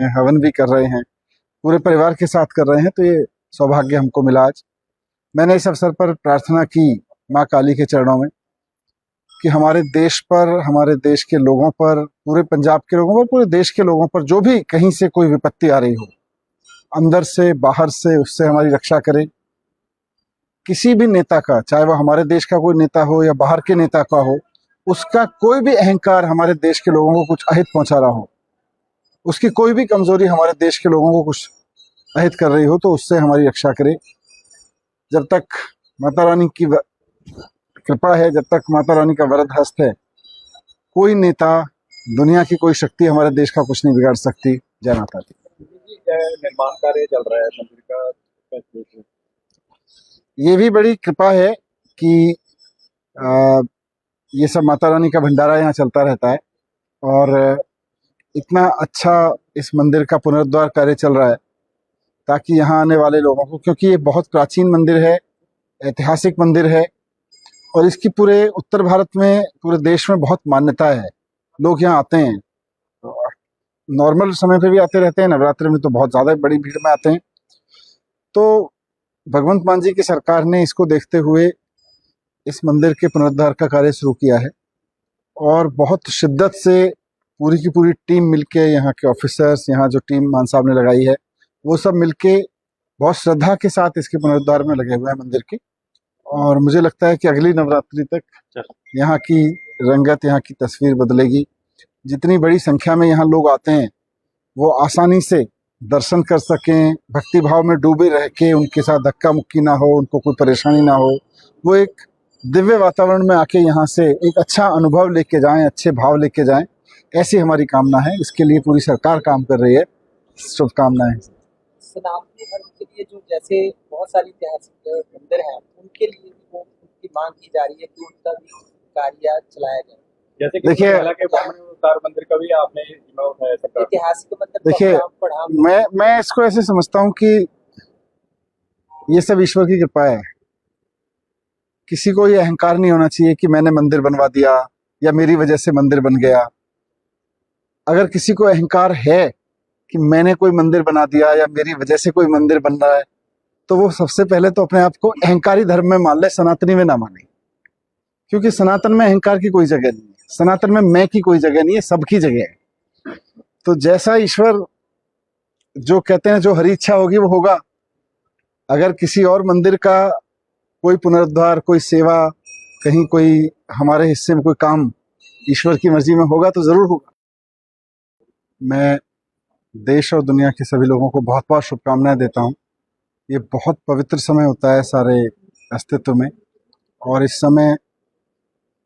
हवन भी कर रहे हैं, पूरे परिवार के साथ कर रहे हैं, तो ये सौभाग्य हमको मिला आज। मैंने इस अवसर पर प्रार्थना की माँ काली के चरणों में कि हमारे देश पर, हमारे देश के लोगों पर, पूरे पंजाब के लोगों पर, पूरे देश के लोगों पर जो भी कहीं से कोई विपत्ति आ रही हो, अंदर से बाहर से, उससे हमारी रक्षा करे। किसी भी नेता का, चाहे वो हमारे देश का कोई नेता हो या बाहर के नेता का हो, उसका कोई भी अहंकार हमारे देश के लोगों को कुछ अहित पहुंचा रहा हो, उसकी कोई भी कमजोरी हमारे देश के लोगों को कुछ अहित कर रही हो, तो उससे हमारी रक्षा करे। जब तक माता रानी की कृपा है, जब तक माता रानी का वरद हस्त है, कोई नेता, दुनिया की कोई शक्ति हमारे देश का कुछ नहीं बिगाड़ सकती। जय माता दी। निर्माण कार्य चल रहा है मंदिर का, ये भी बड़ी कृपा है कि ये सब माता रानी का भंडारा यहाँ चलता रहता है और इतना अच्छा इस मंदिर का पुनरुद्धार कार्य चल रहा है ताकि यहाँ आने वाले लोगों को, क्योंकि ये बहुत प्राचीन मंदिर है, ऐतिहासिक मंदिर है और इसकी पूरे उत्तर भारत में, पूरे देश में बहुत मान्यता है। लोग यहाँ आते हैं, नॉर्मल समय पे भी आते रहते हैं, नवरात्रि में तो बहुत ज़्यादा बड़ी भीड़ में आते हैं। तो भगवंत मान जी की सरकार ने इसको देखते हुए इस मंदिर के पुनरुद्धार का कार्य शुरू किया है और बहुत शिद्दत से पूरी की पूरी टीम मिलके, यहाँ के ऑफिसर्स, यहाँ जो टीम मान साहब ने लगाई है, वो सब मिलके बहुत श्रद्धा के साथ इसके पुनरुद्धार में लगे हुए हैं मंदिर के। और मुझे लगता है कि अगली नवरात्रि तक यहाँ की रंगत, यहाँ की तस्वीर बदलेगी। जितनी बड़ी संख्या में यहाँ लोग आते हैं, वो आसानी से दर्शन कर सकें, भक्ति भाव में डूबे रह के, उनके साथ धक्का मुक्की ना हो, उनको कोई परेशानी ना हो, वो एक दिव्य वातावरण में आके यहाँ से एक अच्छा अनुभव लेके जाएं, अच्छे भाव लेके जाएं, ऐसी हमारी कामना है। इसके लिए पूरी सरकार काम कर रही है। शुभकामनाएं। सनातनी धर्म के लिए जो जैसे बहुत सारी ऐतिहासिक मंदिर हैं, उनके लिए भी वो उनकी मांग की जा रही है कि उनका भी कार्य चलाया जाए। जैसे कि देखिए, अवतार मंदिर का भी आपने उठाया सरकार। ऐतिहासिक मंदिर देखिए, मैं इसको ऐसे समझता हूँ कि ये सब ईश्वर की कृपा है। किसी को ये अहंकार नहीं होना चाहिए कि मैंने मंदिर बनवा दिया या मेरी वजह से मंदिर बन गया। अगर किसी को अहंकार है कि मैंने कोई मंदिर बना दिया या मेरी वजह से कोई मंदिर बन रहा है, तो वो सबसे पहले तो अपने आप को अहंकारी धर्म में मान ले, सनातनी में ना माने। क्योंकि सनातन में अहंकार की कोई जगह नहीं है, सनातन में मैं की कोई जगह नहीं है, सबकी जगह है। तो जैसा ईश्वर जो कहते हैं, जो हरी इच्छा होगी वो होगा। अगर किसी और मंदिर का कोई पुनरुद्धार, कोई सेवा, कहीं कोई हमारे हिस्से में कोई काम ईश्वर की मर्जी में होगा तो जरूर होगा। मैं देश और दुनिया के सभी लोगों को बहुत बहुत शुभकामनाएं देता हूं। ये बहुत पवित्र समय होता है सारे अस्तित्व में, और इस समय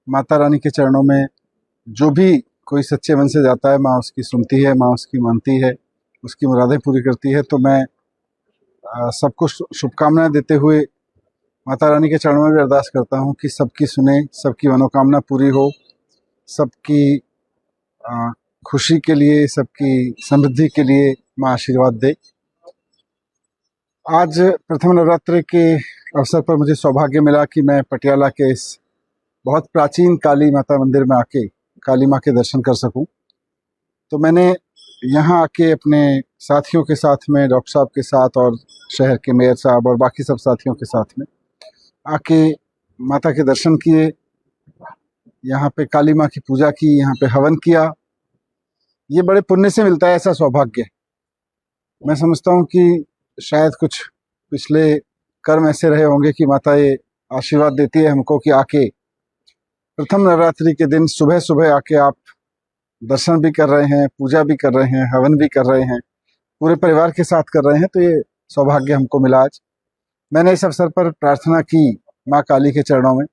माता रानी के चरणों में जो भी कोई सच्चे मन से जाता है, माँ उसकी सुनती है, माँ उसकी मानती है, उसकी मुरादें पूरी करती है। तो मैं सबको शुभकामनाएं देते हुए माता रानी के चरणों में भी अरदास करता हूँ कि सबकी सुने, सबकी मनोकामना पूरी हो, सबकी खुशी के लिए, सबकी समृद्धि के लिए माँ आशीर्वाद दे। आज प्रथम नवरात्रि के अवसर पर मुझे सौभाग्य मिला कि मैं पटियाला के इस बहुत प्राचीन काली माता मंदिर में आके काली माँ के दर्शन कर सकूं। तो मैंने यहाँ आके अपने साथियों के साथ में, डॉक्टर साहब के साथ और शहर के मेयर साहब और बाकी सब साथियों के साथ में आके माता के दर्शन किए, यहाँ पे काली माँ की पूजा की, यहाँ पे हवन किया। ये बड़े पुण्य से मिलता है ऐसा सौभाग्य। मैं समझता हूँ कि शायद कुछ पिछले कर्म ऐसे रहे होंगे कि माता ये आशीर्वाद देती है हमको कि आके प्रथम नवरात्रि के दिन सुबह सुबह आके आप दर्शन भी कर रहे हैं, पूजा भी कर रहे हैं, हवन भी कर रहे हैं, पूरे परिवार के साथ कर रहे हैं। तो ये सौभाग्य हमको मिला आज। मैंने इस अवसर पर प्रार्थना की माँ काली के चरणों में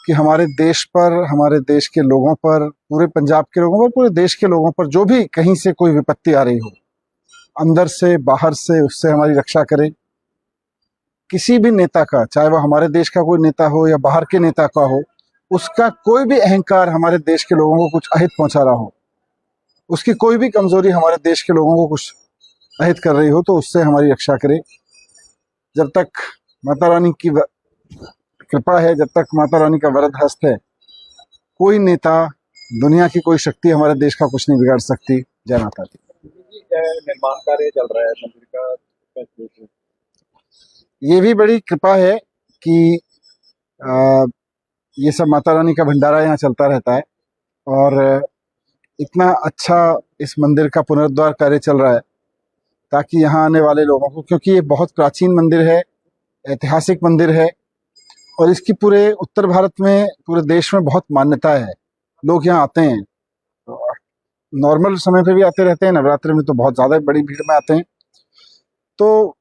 कि हमारे देश पर, हमारे देश के लोगों पर, पूरे पंजाब के लोगों पर, पूरे देश के लोगों पर जो भी कहीं से कोई विपत्ति आ रही हो, अंदर से बाहर से, उससे हमारी रक्षा करे। किसी भी नेता का, चाहे वो हमारे देश का कोई नेता हो या बाहर के नेता का हो, उसका कोई भी अहंकार हमारे देश के लोगों को कुछ अहित पहुंचा रहा हो, उसकी कोई भी कमजोरी हमारे देश के लोगों को कुछ अहित कर रही हो, तो उससे हमारी रक्षा करे। जब तक माता रानी की कृपा है, जब तक माता रानी का वरद हस्त है, कोई नेता, दुनिया की कोई शक्ति हमारे देश का कुछ नहीं बिगाड़ सकती। जय माता दी। जी, निर्माण कार्य चल रहा है मंदिर का, कैसे देख रहे हैं? ये भी बड़ी कृपा है कि आ, ये सब माता रानी का भंडारा यहाँ चलता रहता है और इतना अच्छा इस मंदिर का पुनरुद्धार कार्य चल रहा है ताकि यहाँ आने वाले लोगों को, क्योंकि ये बहुत प्राचीन मंदिर है, ऐतिहासिक मंदिर है और इसकी पूरे उत्तर भारत में, पूरे देश में बहुत मान्यता है। लोग यहाँ आते हैं, नॉर्मल समय पे भी आते रहते हैं, नवरात्रि में तो बहुत ज़्यादा बड़ी भीड़ में आते हैं। तो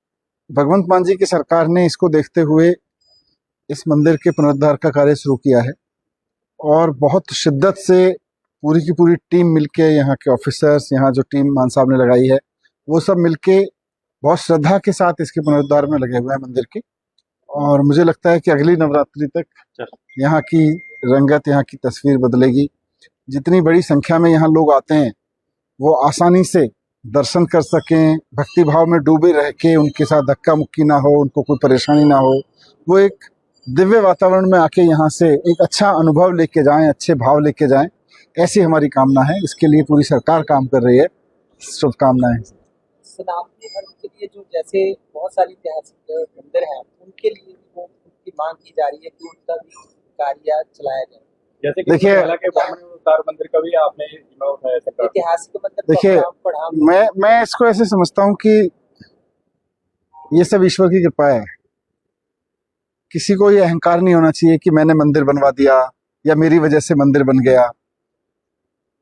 भगवंत मान जी की सरकार ने इसको देखते हुए इस मंदिर के पुनरुद्धार का कार्य शुरू किया है और बहुत शिद्दत से पूरी की पूरी टीम मिलके, यहाँ के ऑफिसर्स, यहाँ जो टीम मान साहब ने लगाई है, वो सब मिलके बहुत श्रद्धा के साथ इसके पुनरुद्धार में लगे हुए हैं मंदिर की। और मुझे लगता है कि अगली नवरात्रि तक यहाँ की रंगत, यहाँ की तस्वीर बदलेगी। जितनी बड़ी संख्या में यहाँ लोग आते हैं वो आसानी से दर्शन कर सकें, भक्ति भाव में डूबे रह के, उनके साथ धक्का मुक्की ना हो, उनको कोई परेशानी ना हो, वो एक दिव्य वातावरण में आके यहाँ से एक अच्छा अनुभव लेके जाएं, अच्छे भाव लेके जाएं, ऐसी हमारी कामना है। इसके लिए पूरी सरकार काम कर रही है। शुभकामनाएं। सनातनी धर्म के लिए जो जैसे बहुत सारी ऐतिहासिक मंदिर हैं उनके लिए भी वो उनकी मांग की जा रही है कि उनका भी कार्य चलाया जाए। जैसे कि देखिए, पहला के अवतार मंदिर का भी आपने जिम्मा उठाया सरकार से। ऐतिहासिक मंदिर को देखिए, अपना बढ़ा मैं इसको ऐसे समझता हूँ कि ये सब ईश्वर की कृपा है। किसी को ये अहंकार नहीं होना चाहिए कि मैंने मंदिर बनवा दिया या मेरी वजह से मंदिर बन गया।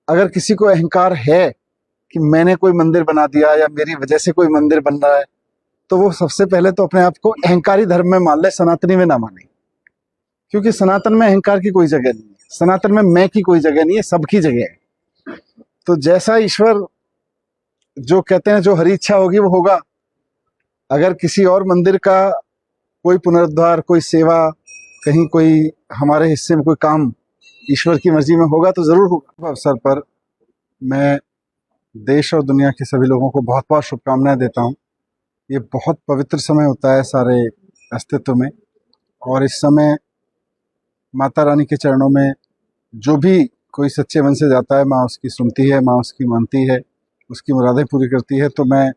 अगर किसी को अहंकार है कि मैंने कोई मंदिर बना दिया या मेरी वजह से कोई मंदिर बन रहा है, तो वो सबसे पहले तो अपने आप को अहंकारी धर्म में मान ले, सनातनी में ना माने। क्योंकि सनातन में अहंकार की कोई जगह नहीं है, सनातन में मैं की कोई जगह नहीं है, सबकी जगह है। तो जैसा ईश्वर जो कहते हैं, जो हरी इच्छा होगी वो होगा। अगर किसी और मंदिर का कोई पुनरुद्धार, कोई सेवा, कहीं कोई हमारे हिस्से में कोई काम ईश्वर की मर्जी में होगा तो जरूर होगा। अवसर पर मैं देश और दुनिया के सभी लोगों को बहुत बहुत शुभकामनाएं देता हूं। ये बहुत पवित्र समय होता है सारे अस्तित्व में, और इस समय माता रानी के चरणों में जो भी कोई सच्चे मन से जाता है, माँ उसकी सुनती है, माँ उसकी मानती है, उसकी मुरादें पूरी करती है। तो मैं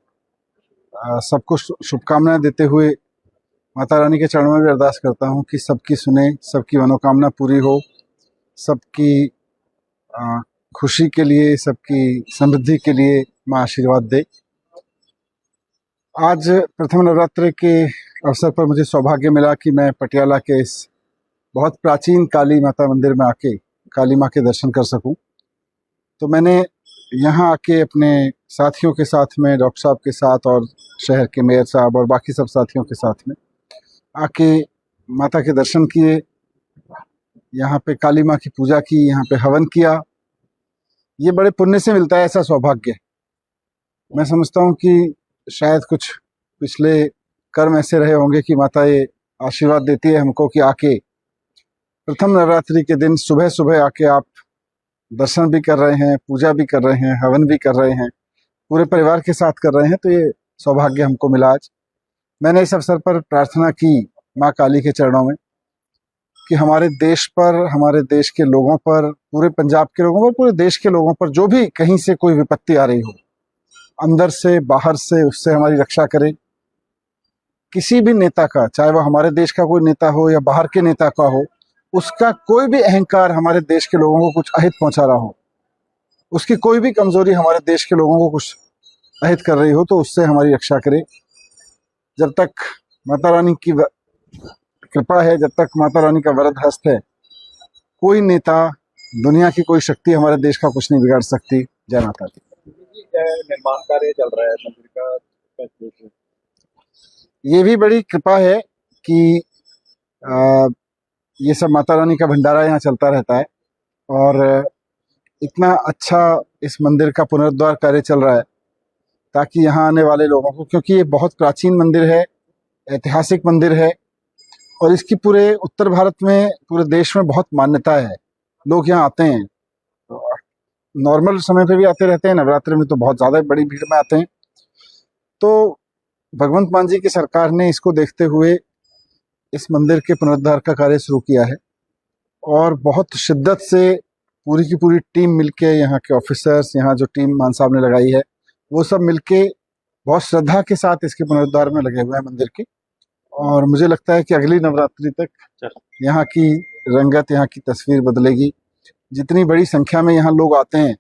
सबको शुभकामनाएं देते हुए माता रानी के चरणों में भी अरदास करता हूँ कि सबकी सुने, सबकी मनोकामना पूरी हो, सबकी खुशी के लिए, सबकी समृद्धि के लिए माँ आशीर्वाद दे। आज प्रथम नवरात्रि के अवसर पर मुझे सौभाग्य मिला कि मैं पटियाला के इस बहुत प्राचीन काली माता मंदिर में आके काली माँ के दर्शन कर सकूं। तो मैंने यहाँ आके अपने साथियों के साथ में, डॉक्टर साहब के साथ और शहर के मेयर साहब और बाकी सब साथियों के साथ में आके माता के दर्शन किए, यहाँ पे काली माँ की पूजा की, यहाँ पे हवन किया। ये बड़े पुण्य से मिलता है ऐसा सौभाग्य। मैं समझता हूँ कि शायद कुछ पिछले कर्म ऐसे रहे होंगे कि माता ये आशीर्वाद देती है हमको कि आके प्रथम नवरात्रि के दिन सुबह सुबह आके आप दर्शन भी कर रहे हैं, पूजा भी कर रहे हैं, हवन भी कर रहे हैं, पूरे परिवार के साथ कर रहे हैं। तो ये सौभाग्य हमको मिला आज। मैंने इस अवसर पर प्रार्थना की माँ काली के चरणों में कि हमारे देश पर, हमारे देश के लोगों पर, पूरे पंजाब के लोगों पर, पूरे देश के लोगों पर जो भी कहीं से कोई विपत्ति आ रही हो, अंदर से बाहर से, उससे हमारी रक्षा करें। किसी भी नेता का, चाहे वो हमारे देश का कोई नेता हो या बाहर के नेता का हो, उसका कोई भी अहंकार हमारे देश के लोगों को कुछ अहित पहुंचा रहा हो, उसकी कोई भी कमजोरी हमारे देश के लोगों को कुछ अहित कर रही हो, तो उससे हमारी रक्षा करे। जब तक माता रानी की कृपा है, जब तक माता रानी का वरद हस्त है, कोई नेता, दुनिया की कोई शक्ति हमारे देश का कुछ नहीं बिगाड़ सकती। जय माता दी। जी, निर्माण कार्य चल रहा है मंदिर का, कैसे देख रहे हैं? ये भी बड़ी कृपा है कि ये सब माता रानी का भंडारा यहाँ चलता रहता है और इतना अच्छा इस मंदिर का पुनरुद्धार कार्य चल रहा है ताकि यहाँ आने वाले लोगों को, क्योंकि ये बहुत प्राचीन मंदिर है, ऐतिहासिक मंदिर है और इसकी पूरे उत्तर भारत में, पूरे देश में बहुत मान्यता है। लोग यहाँ आते हैं, नॉर्मल समय पे भी आते रहते हैं, नवरात्रि में तो बहुत ज़्यादा बड़ी भीड़ में आते हैं। तो भगवंत मान जी की सरकार ने इसको देखते हुए इस मंदिर के पुनरुद्धार का कार्य शुरू किया है और बहुत शिद्दत से पूरी की पूरी टीम मिलके, यहाँ के ऑफिसर्स, यहाँ जो टीम मान साहब ने लगाई है, वो सब मिलके बहुत श्रद्धा के साथ इसके पुनरुद्धार में लगे हुए हैं मंदिर के। और मुझे लगता है कि अगली नवरात्रि तक यहाँ की रंगत, यहाँ की तस्वीर बदलेगी। जितनी बड़ी संख्या में यहाँ लोग आते हैं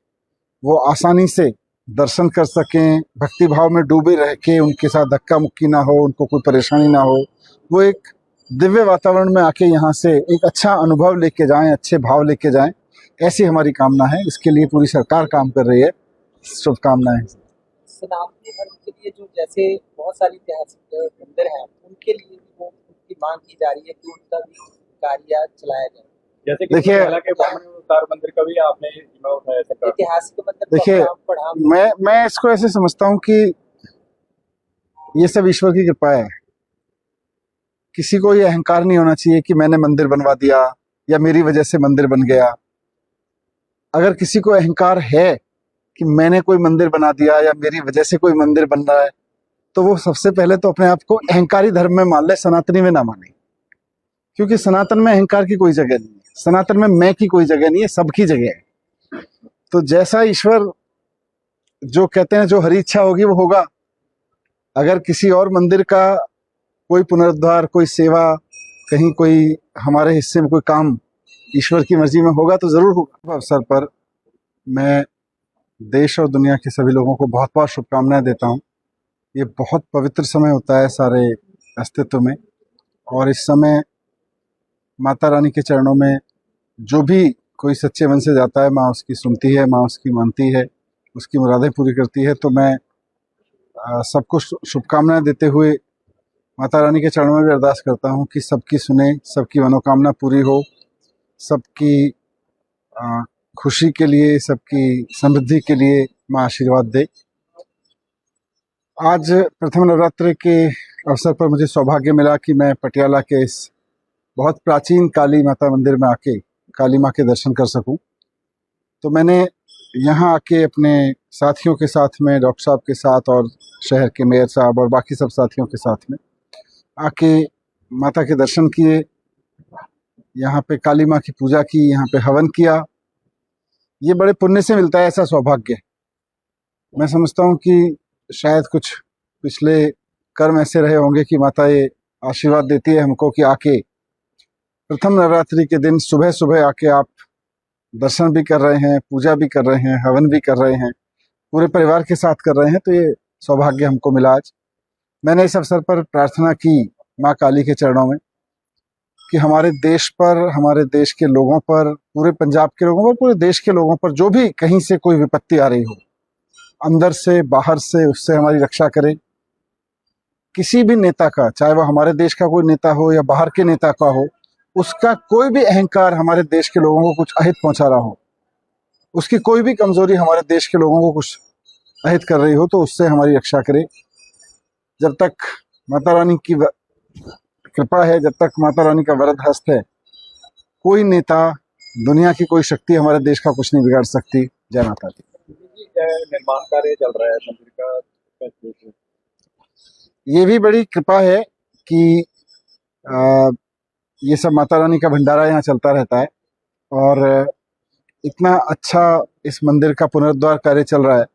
वो आसानी से दर्शन कर सकें, भक्ति भाव में डूबे रह के, उनके साथ धक्का मुक्की ना हो, उनको कोई परेशानी ना हो, वो एक दिव्य वातावरण में आके यहाँ से एक अच्छा अनुभव लेके जाएं, अच्छे भाव लेके जाएं, ऐसी हमारी कामना है। इसके लिए पूरी सरकार काम कर रही है। शुभकामनाएं। सनातनी धर्म के लिए जो जैसे बहुत सारी ऐतिहासिक मंदिर हैं उनके लिए भी वो उनकी मांग की जा रही है कि उनका भी कार्य चलाया जाए। जैसे कि देखिए- पटियाला के बामणी अवतार मंदिर का भी आपने जिम्मा उठाया सरकार। ऐतिहासिक मंदिर तो देखिए, अपना पढ़ा मैं इसको ऐसे समझता हूँ कि ये सब ईश्वर की कृपा है। किसी को ये अहंकार नहीं होना चाहिए कि मैंने मंदिर बनवा दिया या मेरी वजह से मंदिर बन गया। अगर किसी को अहंकार है कि मैंने कोई मंदिर बना दिया या मेरी वजह से कोई मंदिर बन रहा है, तो वो सबसे पहले तो अपने आप को अहंकारी धर्म में मान ले, सनातनी में ना माने। क्योंकि सनातन में अहंकार की कोई जगह नहीं है, सनातन में मैं की कोई जगह नहीं है, सबकी जगह है। तो जैसा ईश्वर जो कहते हैं, जो हरी इच्छा होगी वो होगा। अगर किसी और मंदिर का कोई पुनरुद्धार, कोई सेवा, कहीं कोई हमारे हिस्से में कोई काम ईश्वर की मर्जी में होगा तो जरूर होगा। अवसर पर मैं देश और दुनिया के सभी लोगों को बहुत बहुत शुभकामनाएं देता हूं। ये बहुत पवित्र समय होता है सारे अस्तित्व में, और इस समय माता रानी के चरणों में जो भी कोई सच्चे मन से जाता है, माँ उसकी सुनती है, माँ उसकी मानती है, उसकी मुरादें पूरी करती है। तो मैं सबको शुभकामनाएं देते हुए माता रानी के चरणों में भी अरदास करता हूँ कि सबकी सुने, सबकी मनोकामना पूरी हो, सबकी खुशी के लिए, सबकी समृद्धि के लिए माँ आशीर्वाद दे। आज प्रथम नवरात्रि के अवसर पर मुझे सौभाग्य मिला कि मैं पटियाला के इस बहुत प्राचीन काली माता मंदिर में आके काली माँ के दर्शन कर सकूं। तो मैंने यहाँ आके अपने साथियों के साथ में, डॉक्टर साहब के साथ और शहर के मेयर साहब और बाकी सब साथियों के साथ में आके माता के दर्शन किए, यहाँ पे काली माँ की पूजा की, यहाँ पे हवन किया। ये बड़े पुण्य से मिलता है ऐसा सौभाग्य। मैं समझता हूँ कि शायद कुछ पिछले कर्म ऐसे रहे होंगे कि माता ये आशीर्वाद देती है हमको कि आके प्रथम नवरात्रि के दिन सुबह सुबह आके आप दर्शन भी कर रहे हैं, पूजा भी कर रहे हैं, हवन भी कर रहे हैं, पूरे परिवार के साथ कर रहे हैं। तो ये सौभाग्य हमको मिला आज। मैंने इस अवसर पर प्रार्थना की माँ काली के चरणों में कि हमारे देश पर, हमारे देश के लोगों पर, पूरे पंजाब के लोगों पर, पूरे देश के लोगों पर जो भी कहीं से कोई विपत्ति आ रही हो, अंदर से बाहर से, उससे हमारी रक्षा करे। किसी भी नेता का, चाहे वह हमारे देश का कोई नेता हो या बाहर के नेता का हो, उसका कोई भी अहंकार हमारे देश के लोगों को कुछ अहित पहुंचा रहा हो, उसकी कोई भी कमजोरी हमारे देश के लोगों को कुछ अहित कर रही हो, तो उससे हमारी रक्षा करे। जब तक माता रानी की कृपा है, जब तक माता रानी का वरद हस्त है, कोई नेता, दुनिया की कोई शक्ति हमारे देश का कुछ नहीं बिगाड़ सकती। जय माता दी। निर्माण कार्य चल रहा है मंदिर का। ये भी बड़ी कृपा है कि ये सब माता रानी का भंडारा यहाँ चलता रहता है, और इतना अच्छा इस मंदिर का पुनरुद्धार कार्य चल रहा है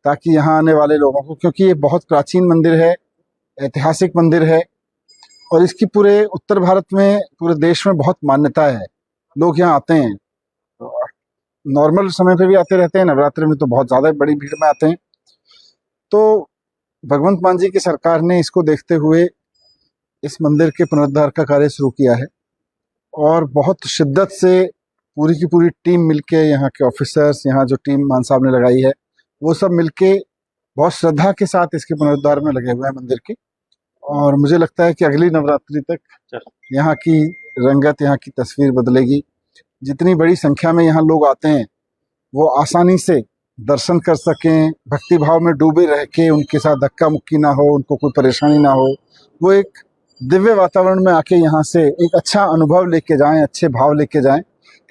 ताकि यहाँ आने वाले लोगों को, क्योंकि ये बहुत प्राचीन मंदिर है, ऐतिहासिक मंदिर है, और इसकी पूरे उत्तर भारत में, पूरे देश में बहुत मान्यता है। लोग यहाँ आते हैं, नॉर्मल समय पे भी आते रहते हैं, नवरात्रि में तो बहुत ज़्यादा बड़ी भीड़ में आते हैं। तो भगवंत मान जी की सरकार ने इसको देखते हुए इस मंदिर के पुनरुद्धार का कार्य शुरू किया है, और बहुत शिद्दत से पूरी की पूरी टीम मिलके, यहाँ के ऑफिसर्स, यहाँ जो टीम मान साहब ने लगाई है, वो सब मिलके बहुत श्रद्धा के साथ इसके पुनरुद्धार में लगे हुए हैं मंदिर के। और मुझे लगता है कि अगली नवरात्रि तक यहाँ की रंगत, यहाँ की तस्वीर बदलेगी। जितनी बड़ी संख्या में यहाँ लोग आते हैं वो आसानी से दर्शन कर सकें, भक्ति भाव में डूबे रह के, उनके साथ धक्का मुक्की ना हो, उनको कोई परेशानी ना हो, वो एक दिव्य वातावरण में आके यहाँ से एक अच्छा अनुभव लेके जाएं, अच्छे भाव लेके जाएं,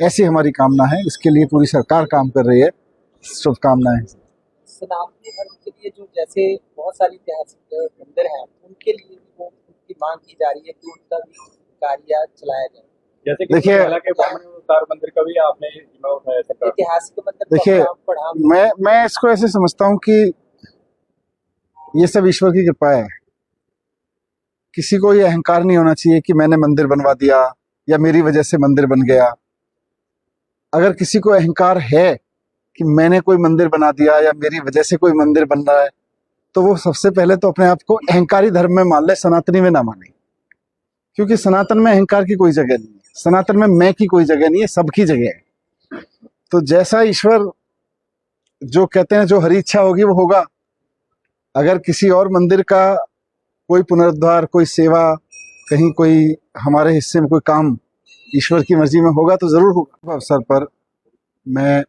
ऐसी हमारी कामना है। इसके लिए पूरी सरकार काम कर रही है। शुभकामनाएं। सनातनी धर्म के लिए जो जैसे बहुत सारी ऐतिहासिक मंदिर हैं उनके लिए भी वो उनकी मांग की जा रही है कि उनका भी कार्य चलाया जाए। जैसे कि देखिए- पटियाला के बामणी अवतार मंदिर का भी आपने जिम्मा उठाया सरकार। ऐतिहासिक मंदिर तो देखिए, अपना पढ़ा मैं इसको ऐसे समझता हूँ कि ये सब ईश्वर की कृपा है। किसी को ये अहंकार नहीं होना चाहिए कि मैंने मंदिर बनवा दिया या मेरी वजह से मंदिर बन गया। अगर किसी को अहंकार है कि मैंने कोई मंदिर बना दिया या मेरी वजह से कोई मंदिर बन रहा है, तो वो सबसे पहले तो अपने आप को अहंकारी धर्म में मान ले, सनातनी में ना माने। क्योंकि सनातन में अहंकार की कोई जगह नहीं है, सनातन में मैं की कोई जगह नहीं है, सबकी जगह है। तो जैसा ईश्वर जो कहते हैं, जो हरी इच्छा होगी वो होगा। अगर किसी और मंदिर का कोई पुनरुद्धार, कोई सेवा, कहीं कोई हमारे हिस्से में कोई काम ईश्वर की मर्जी में होगा तो जरूर होगा। अवसर पर मैं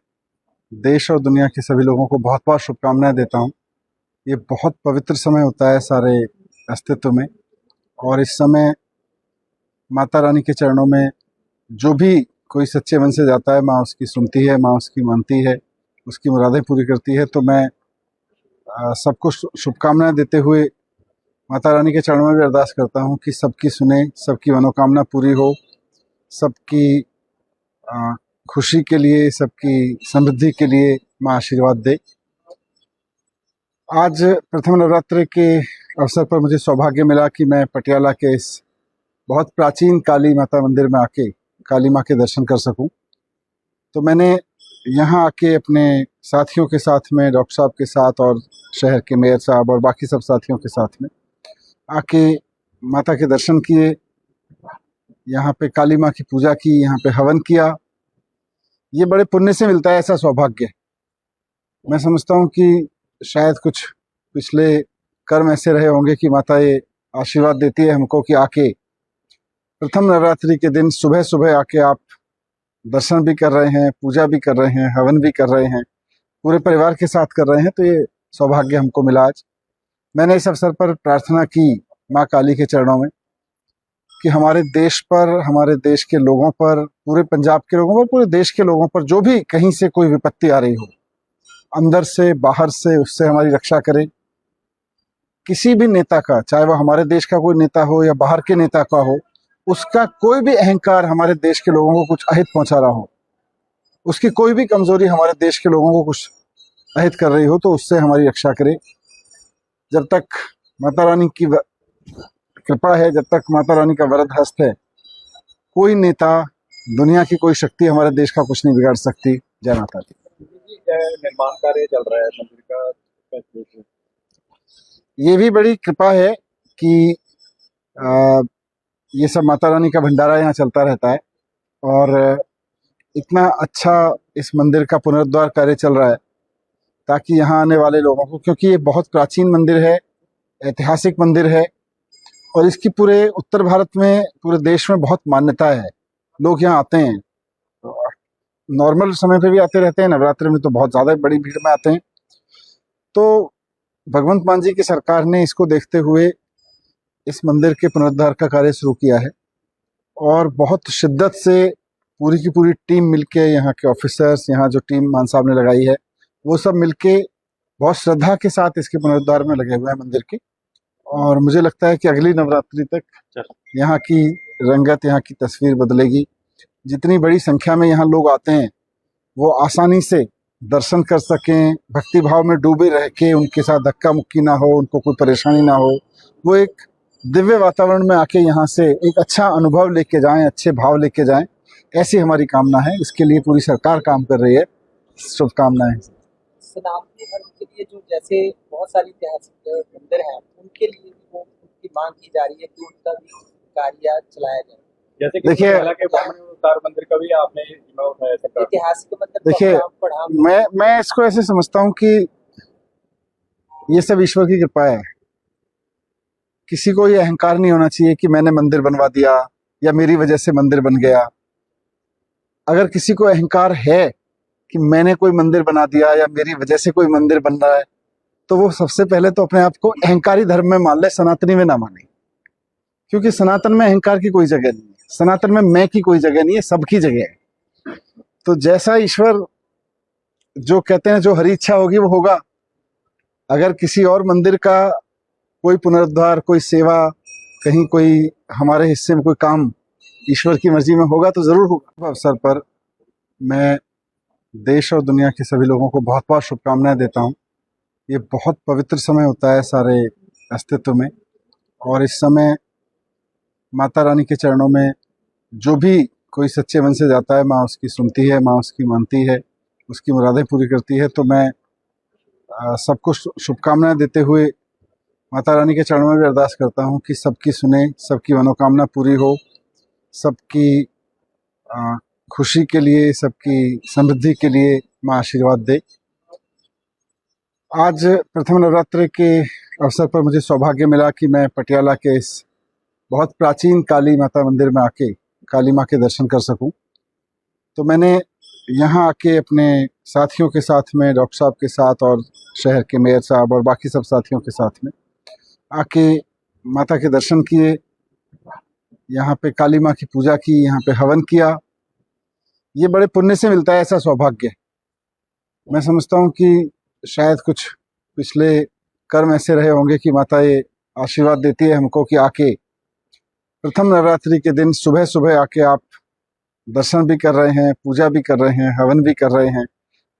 देश और दुनिया के सभी लोगों को बहुत बहुत शुभकामनाएं देता हूं। ये बहुत पवित्र समय होता है सारे अस्तित्व में, और इस समय माता रानी के चरणों में जो भी कोई सच्चे मन से जाता है, माँ उसकी सुनती है, माँ उसकी मानती है, उसकी मुरादें पूरी करती है। तो मैं सबको शुभकामनाएं देते हुए माता रानी के चरणों में भी अरदास करता हूँ कि सबकी सुने, सबकी मनोकामना पूरी हो, सबकी खुशी के लिए, सबकी समृद्धि के लिए माँ आशीर्वाद दे। आज प्रथम नवरात्रि के अवसर पर मुझे सौभाग्य मिला कि मैं पटियाला के इस बहुत प्राचीन काली माता मंदिर में आके काली माँ के दर्शन कर सकूं। तो मैंने यहाँ आके अपने साथियों के साथ में, डॉक्टर साहब के साथ और शहर के मेयर साहब और बाकी सब साथियों के साथ में आके माता के दर्शन किए, यहाँ पे काली माँ की पूजा की, यहाँ पे हवन किया। ये बड़े पुण्य से मिलता है ऐसा सौभाग्य। मैं समझता हूँ कि शायद कुछ पिछले कर्म ऐसे रहे होंगे कि माता ये आशीर्वाद देती है हमको कि आके प्रथम नवरात्रि के दिन सुबह सुबह आके आप दर्शन भी कर रहे हैं, पूजा भी कर रहे हैं, हवन भी कर रहे हैं, पूरे परिवार के साथ कर रहे हैं। तो ये सौभाग्य हमको मिला आज। मैंने इस अवसर पर प्रार्थना की माँ काली के चरणों में कि हमारे देश पर, हमारे देश के लोगों पर, पूरे पंजाब के लोगों पर, पूरे देश के लोगों पर जो भी कहीं से कोई विपत्ति आ रही हो, अंदर से बाहर से, उससे हमारी रक्षा करे। किसी भी नेता का, चाहे वो हमारे देश का कोई नेता हो या बाहर के नेता का हो, उसका कोई भी अहंकार हमारे देश के लोगों को कुछ अहित पहुंचा रहा हो, उसकी कोई भी कमजोरी हमारे देश के लोगों को कुछ अहित कर रही हो, तो उससे हमारी रक्षा करे। जब तक माता रानी की कृपा है, जब तक माता रानी का वरद हस्त है, कोई नेता, दुनिया की कोई शक्ति हमारे देश का कुछ नहीं बिगाड़ सकती। जय माता दी। निर्माण कार्य चल रहा है मंदिर का, कैसे? ये भी बड़ी कृपा है कि ये सब माता रानी का भंडारा यहाँ चलता रहता है, और इतना अच्छा इस मंदिर का पुनरुद्धार कार्य चल रहा है ताकि यहाँ आने वाले लोगों को, क्योंकि ये बहुत प्राचीन मंदिर है, ऐतिहासिक मंदिर है, और इसकी पूरे उत्तर भारत में, पूरे देश में बहुत मान्यता है। लोग यहाँ आते हैं, नॉर्मल समय पे भी आते रहते हैं, नवरात्रि में तो बहुत ज़्यादा बड़ी भीड़ में आते हैं। तो भगवंत मान जी की सरकार ने इसको देखते हुए इस मंदिर के पुनरुद्धार का कार्य शुरू किया है, और बहुत शिद्दत से पूरी की पूरी टीम मिलके, यहाँ के ऑफिसर्स, यहाँ जो टीम मान साहब ने लगाई है, वो सब मिलके बहुत श्रद्धा के साथ इसके पुनरुद्धार में लगे हुए हैं मंदिर के। और मुझे लगता है कि अगली नवरात्रि तक यहाँ की रंगत, यहाँ की तस्वीर बदलेगी। जितनी बड़ी संख्या में यहाँ लोग आते हैं, वो आसानी से दर्शन कर सकें, भक्ति भाव में डूबे रह के, उनके साथ धक्का मुक्की ना हो, उनको कोई परेशानी ना हो, वो एक दिव्य वातावरण में आके यहाँ से एक अच्छा अनुभव लेके जाएं, अच्छे भाव लेके जाएं, ऐसी हमारी कामना है। इसके लिए पूरी सरकार काम कर रही है। शुभकामनाएं। सनातनी धर्म के लिए जो जैसे बहुत सारी ऐतिहासिक मंदिर हैं, उनके लिए भी वो उनकी मांग की जा रही है कि उनका भी कार्य चलाया जाए। जैसे कि देखिए, पटियाला के ब्राह्मण अवतार मंदिर का भी आपने जिम्मा उठाया सरकार ने। ऐतिहासिक मंदिर देखिए, तो पढ़ा मैं इसको ऐसे समझता हूँ कि ये सब ईश्वर की कृपा है। किसी को ये अहंकार नहीं होना चाहिए कि मैंने मंदिर बनवा दिया या मेरी वजह से मंदिर बन गया। अगर किसी को अहंकार है कि मैंने कोई मंदिर बना दिया या मेरी वजह से कोई मंदिर बन रहा है, तो वो सबसे पहले तो अपने आप को अहंकारी धर्म में मान ले, सनातनी में ना माने। क्योंकि सनातन में अहंकार की कोई जगह नहीं है, सनातन में मैं की कोई जगह नहीं है, सबकी जगह है। तो जैसा ईश्वर जो कहते हैं, जो हरी इच्छा होगी वो होगा। अगर किसी और मंदिर का कोई पुनरुद्धार, कोई सेवा, कहीं कोई हमारे हिस्से में कोई काम ईश्वर की मर्जी में होगा तो जरूर होगा। अवसर पर मैं देश और दुनिया के सभी लोगों को बहुत बहुत शुभकामनाएं देता हूं। ये बहुत पवित्र समय होता है सारे अस्तित्व में। और इस समय माता रानी के चरणों में जो भी कोई सच्चे मन से जाता है, माँ उसकी सुनती है, माँ उसकी मानती है, उसकी मुरादें पूरी करती है। तो मैं सबको शुभकामनाएं देते हुए माता रानी के चरणों में भी अरदास करता हूँ कि सबकी सुने, सबकी मनोकामना पूरी हो, सबकी खुशी के लिए, सबकी समृद्धि के लिए माँ आशीर्वाद दे। आज प्रथम नवरात्रि के अवसर पर मुझे सौभाग्य मिला कि मैं पटियाला के इस बहुत प्राचीन काली माता मंदिर में आके काली माँ के दर्शन कर सकूं। तो मैंने यहाँ आके अपने साथियों के साथ में, डॉक्टर साहब के साथ और शहर के मेयर साहब और बाकी सब साथियों के साथ में आके माता के दर्शन किए, यहाँ पे काली माँ की पूजा की, यहाँ पे हवन किया। ये बड़े पुण्य से मिलता है ऐसा सौभाग्य। मैं समझता हूँ कि शायद कुछ पिछले कर्म ऐसे रहे होंगे कि माता ये आशीर्वाद देती है हमको कि आके प्रथम नवरात्रि के दिन सुबह सुबह आके आप दर्शन भी कर रहे हैं, पूजा भी कर रहे हैं, हवन भी कर रहे हैं,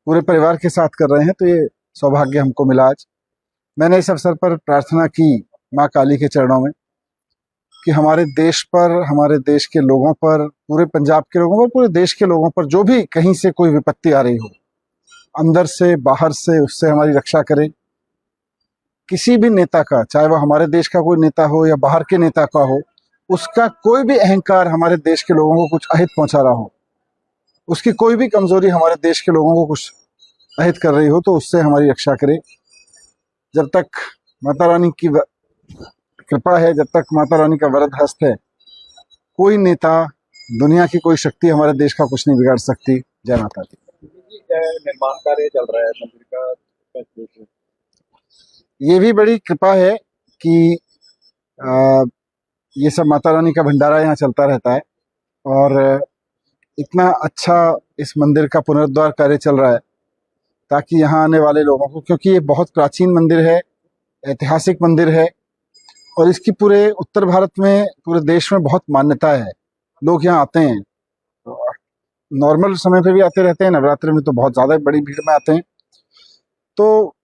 पूरे परिवार के साथ कर रहे हैं। तो ये सौभाग्य हमको मिला आज। मैंने इस अवसर पर प्रार्थना की माँ काली के चरणों में कि हमारे देश पर, हमारे देश के लोगों पर, पूरे पंजाब के लोगों पर, पूरे देश के लोगों पर जो भी कहीं से कोई विपत्ति आ रही हो, अंदर से बाहर से, उससे हमारी रक्षा करे। किसी भी नेता का, चाहे वो हमारे देश का कोई नेता हो या बाहर के नेता का हो, उसका कोई भी अहंकार हमारे देश के लोगों को कुछ अहित पहुंचा रहा हो, उसकी कोई भी कमजोरी हमारे देश के लोगों को कुछ अहित कर रही हो, तो उससे हमारी रक्षा करे। जब तक माता रानी की कृपा है, जब तक माता रानी का वरद हस्त है, कोई नेता, दुनिया की कोई शक्ति हमारे देश का कुछ नहीं बिगाड़ सकती। जय माता दी। निर्माण कार्य चल रहा है मंदिर का, कैसे देख रहे हैं? ये भी बड़ी कृपा है कि ये सब माता रानी का भंडारा यहाँ चलता रहता है और इतना अच्छा इस मंदिर का पुनरुद्धार कार्य चल रहा है ताकि यहाँ आने वाले लोगों को, क्योंकि ये बहुत प्राचीन मंदिर है, ऐतिहासिक मंदिर है और इसकी पूरे उत्तर भारत में, पूरे देश में बहुत मान्यता है। लोग यहाँ आते हैं, नॉर्मल समय पे भी आते रहते हैं, नवरात्रि में तो बहुत ज़्यादा बड़ी भीड़ में आते हैं। तो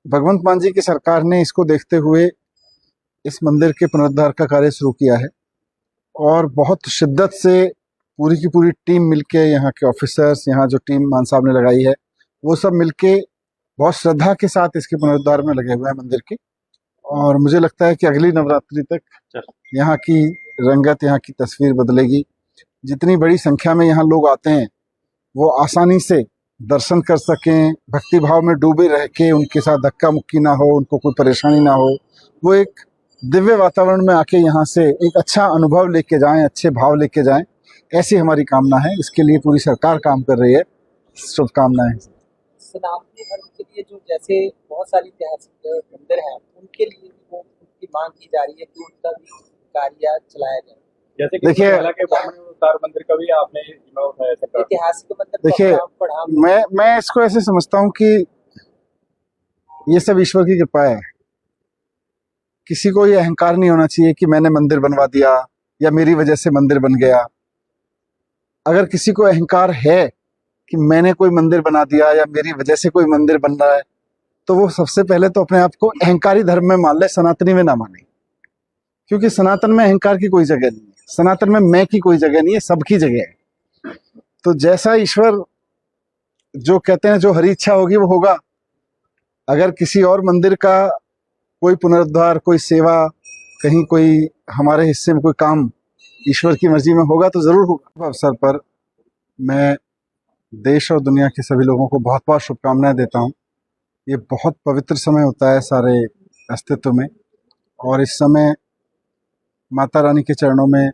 भगवंत मान जी की सरकार ने इसको देखते हुए इस मंदिर के पुनरुद्धार का कार्य शुरू किया है और बहुत शिद्दत से पूरी की पूरी टीम मिलके, यहाँ के ऑफिसर्स, यहाँ जो टीम मान साहब ने लगाई है, वो सब मिलके बहुत श्रद्धा के साथ इसके पुनरुद्धार में लगे हुए हैं मंदिर की। और मुझे लगता है कि अगली नवरात्रि तक यहाँ की रंगत, यहाँ की तस्वीर बदलेगी। जितनी बड़ी संख्या में यहाँ लोग आते हैं, वो आसानी से दर्शन कर सकें, भक्ति भाव में डूबे रह के, उनके साथ धक्का मुक्की ना हो, उनको कोई परेशानी ना हो, वो एक दिव्य वातावरण में आके यहाँ से एक अच्छा अनुभव लेके जाएं, अच्छे भाव लेके जाएं, ऐसी हमारी कामना है। इसके लिए पूरी सरकार काम कर रही है। शुभकामनाएं। सनातनी धर्म के लिए जो जैसे बहुत सारी ऐतिहासिक मंदिर हैं, उनके लिए भी वो उनकी मांग की जा रही है कि उनका भी कार्य चलाया जाए। जैसे कि देखिए, पटियाला के ब्राह्मण अवतार मंदिर का भी आपने जिम्मा उठाया सरकार। ऐतिहासिक मंदिर तो देखिए, अपने आप पढ़ा मैं इसको ऐसे समझता हूँ कि ये सब ईश्वर की कृपा है। किसी को ये अहंकार नहीं होना चाहिए कि मैंने मंदिर बनवा दिया या मेरी वजह से मंदिर बन गया। अगर किसी को अहंकार है कि मैंने कोई मंदिर बना दिया या मेरी वजह से कोई मंदिर बन रहा है, तो वो सबसे पहले तो अपने आप को अहंकारी धर्म में मान ले, सनातनी में ना माने। क्योंकि सनातन में अहंकार की कोई जगह नहीं है, सनातन में मैं की कोई जगह नहीं है, सबकी जगह है। तो जैसा ईश्वर जो कहते हैं, जो हरी इच्छा होगी वो होगा। अगर किसी और मंदिर का कोई पुनरुद्धार, कोई सेवा, कहीं कोई हमारे हिस्से में कोई काम ईश्वर की मर्जी में होगा तो जरूर होगा। अवसर पर मैं देश और दुनिया के सभी लोगों को बहुत बहुत शुभकामनाएं देता हूं। ये बहुत पवित्र समय होता है सारे अस्तित्व में और इस समय माता रानी के चरणों में